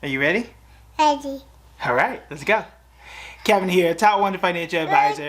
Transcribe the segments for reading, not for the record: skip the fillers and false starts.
Are you ready? Ready. All right, let's go. Kevin here, Top 1 Financial Advisor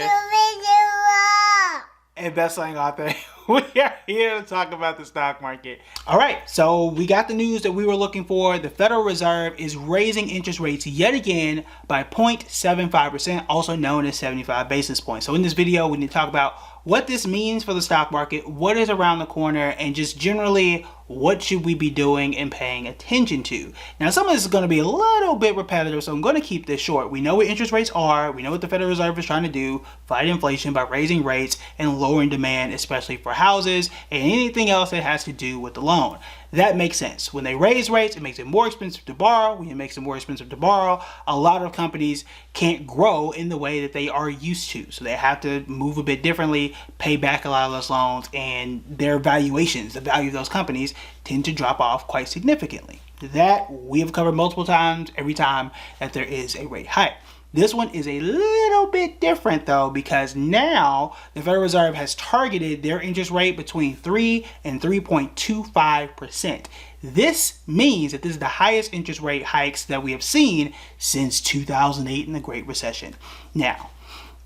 and best-selling author. We are here to talk about the stock market. All right, so we got the news that we were looking for. The Federal Reserve is raising interest rates yet again by 0.75%, also known as 75 basis points. So in this video, we need to talk about what this means for the stock market, what is around the corner, and just generally what should we be doing and paying attention to. Now, some of this is going to be a little bit repetitive, so I'm going to keep this short. We know what interest rates are. We know what the Federal Reserve is trying to do, fight inflation by raising rates and lowering demand, especially for houses and anything else that has to do with the loan. That makes sense. When they raise rates, it makes it more expensive to borrow. When it makes it more expensive to borrow, a lot of companies can't grow in the way that they are used to. So they have to move a bit differently, pay back a lot of those loans, and their valuations, the value of those companies, tend to drop off quite significantly. That we have covered multiple times every time that there is a rate hike. This one is a little bit different though, because now the Federal Reserve has targeted their interest rate between 3 and 3.25%. This means that this is the highest interest rate hikes that we have seen since 2008 in the Great Recession. Now,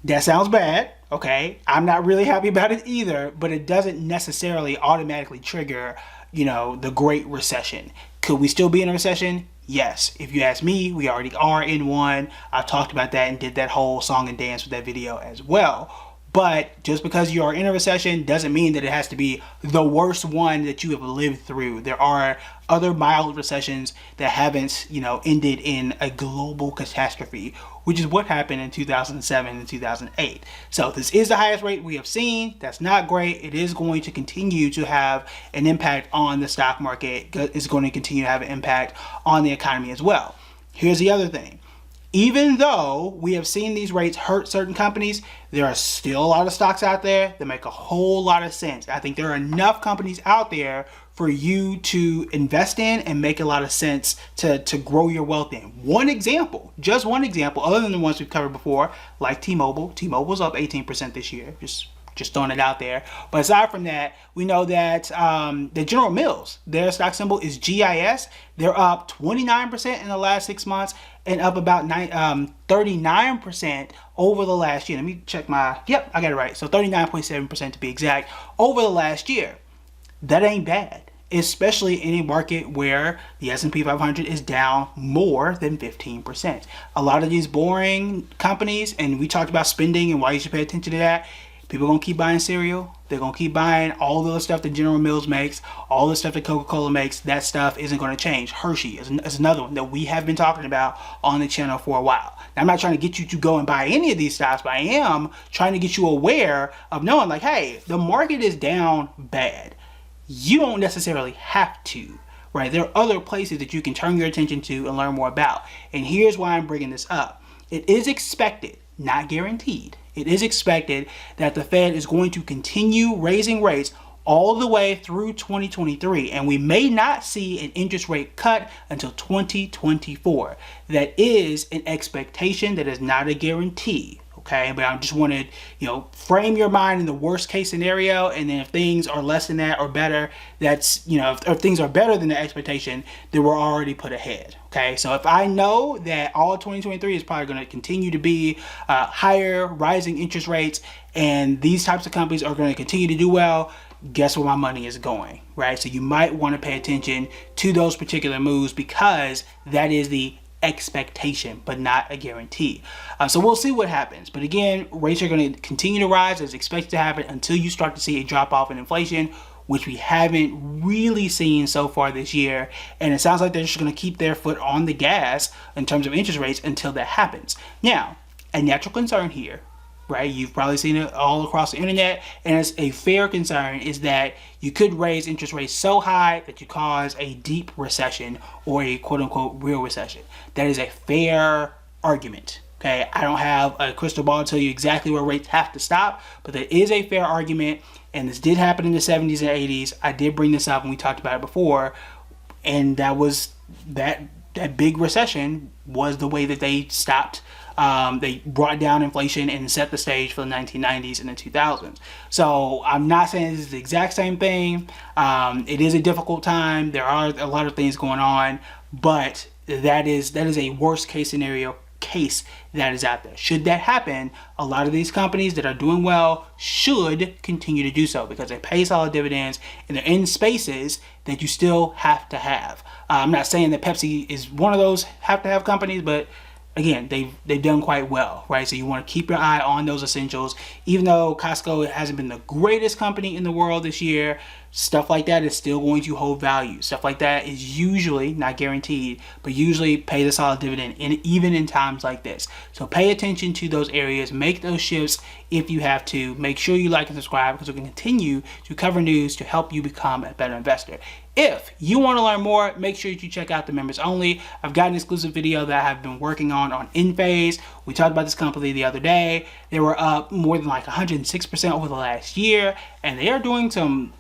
that sounds bad, okay? I'm not really happy about it either, but it doesn't necessarily automatically trigger, the Great Recession. Could we still be in a recession? Yes. If you ask me, we already are in one. I've talked about that and did that whole song and dance with that video as well. But just because you are in a recession doesn't mean that it has to be the worst one that you have lived through. There are other mild recessions that haven't, ended in a global catastrophe, which is what happened in 2007 and 2008. So this is the highest rate we have seen. That's not great. It is going to continue to have an impact on the stock market. It's going to continue to have an impact on the economy as well. Here's the other thing. Even though we have seen these rates hurt certain companies, there are still a lot of stocks out there that make a whole lot of sense. I think there are enough companies out there for you to invest in and make a lot of sense to grow your wealth in. Just one example, other than the ones we've covered before, like T-Mobile. T-Mobile's up 18% this year. Just throwing it out there. But aside from that, we know that the General Mills, their stock symbol is GIS. They're up 29% in the last 6 months and up about 39% over the last year. Let me check I got it right. So 39.7% to be exact over the last year. That ain't bad, especially in a market where the S&P 500 is down more than 15%. A lot of these boring companies, and we talked about spending and why you should pay attention to that, people are going to keep buying cereal. They're going to keep buying all the stuff that General Mills makes, all the stuff that Coca-Cola makes. That stuff isn't going to change. Hershey is another one that we have been talking about on the channel for a while. Now, I'm not trying to get you to go and buy any of these stocks, but I am trying to get you aware of knowing, like, hey, the market is down bad. You don't necessarily have to, right? There are other places that you can turn your attention to and learn more about. And here's why I'm bringing this up. It is expected, not guaranteed, it is expected that the Fed is going to continue raising rates all the way through 2023, and we may not see an interest rate cut until 2024. That is an expectation, that is not a guarantee. Okay, but I just wanted, frame your mind in the worst case scenario, and then if things are less than that or better, that's, if things are better than the expectation, then we're already put ahead. Okay, so if I know that all 2023 is probably going to continue to be higher, rising interest rates, and these types of companies are going to continue to do well, guess where my money is going, right? So you might want to pay attention to those particular moves, because that is the expectation, but not a guarantee. So we'll see what happens. But again, rates are going to continue to rise as expected to happen until you start to see a drop off in inflation, which we haven't really seen so far this year. And it sounds like they're just going to keep their foot on the gas in terms of interest rates until that happens. Now, a natural concern here, right? You've probably seen it all across the internet, and it's a fair concern, is that you could raise interest rates so high that you cause a deep recession or a quote-unquote real recession. That is a fair argument. Okay, I don't have a crystal ball to tell you exactly where rates have to stop, but that is a fair argument, and this did happen in the 70s and 80s. I did bring this up and we talked about it before, and that was that big recession was the way that they stopped. They brought down inflation and set the stage for the 1990s and the 2000s. So I'm not saying this is the exact same thing. It is a difficult time. There are a lot of things going on, but that is a worst case scenario case that is out there. Should that happen, a lot of these companies that are doing well should continue to do so because they pay solid dividends and they're in spaces that you still have to have. I'm not saying that Pepsi is one of those have to have companies, but again, they've done quite well, right? So you want to keep your eye on those essentials. Even though Costco hasn't been the greatest company in the world this year, stuff like that is still going to hold value. Stuff like that is usually, not guaranteed, but usually pay the solid dividend, even in times like this. So pay attention to those areas, make those shifts if you have to. Make sure you like and subscribe because we can continue to cover news to help you become a better investor. If you want to learn more, make sure you check out the members only. I've got an exclusive video that I've been working on Enphase. We talked about this company the other day. They were up more than like 106% over the last year, and they are doing some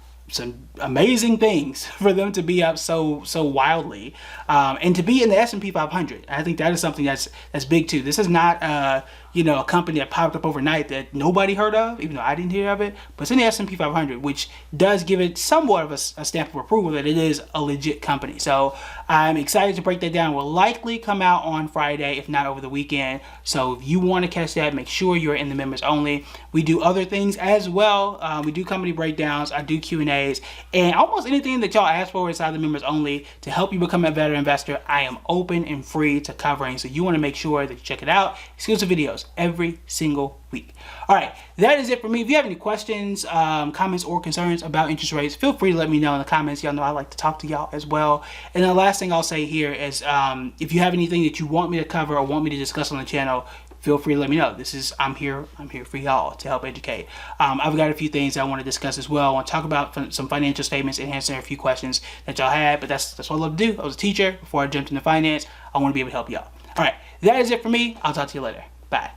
amazing things for them to be up so wildly, and to be in the S&P 500. I think that is something that's big too. This is not a company that popped up overnight that nobody heard of, even though I didn't hear of it, but it's in the S&P 500, which does give it somewhat of a stamp of approval that it is a legit company. So I'm excited to break that down. Will likely come out on Friday, if not over the weekend. So if you want to catch that, make sure you're in the members only. We do other things as well. We do company breakdowns. I do Q&As, and almost anything that y'all ask for inside the members only to help you become a better investor, I am open and free to covering. So you want to make sure that you check it out. Exclusive videos every single week. All right, that is it for me. If you have any questions, comments, or concerns about interest rates, feel free to let me know in the comments. Y'all know I like to talk to y'all as well. And the last thing I'll say here is, if you have anything that you want me to cover or want me to discuss on the channel, feel free to let me know. I'm here for y'all to help educate. I've got a few things I want to discuss as well. I want to talk about some financial statements and answer a few questions that y'all had, but that's what I love to do. I was a teacher before I jumped into finance. I want to be able to help y'all. All right, that is it for me. I'll talk to you later. Bye.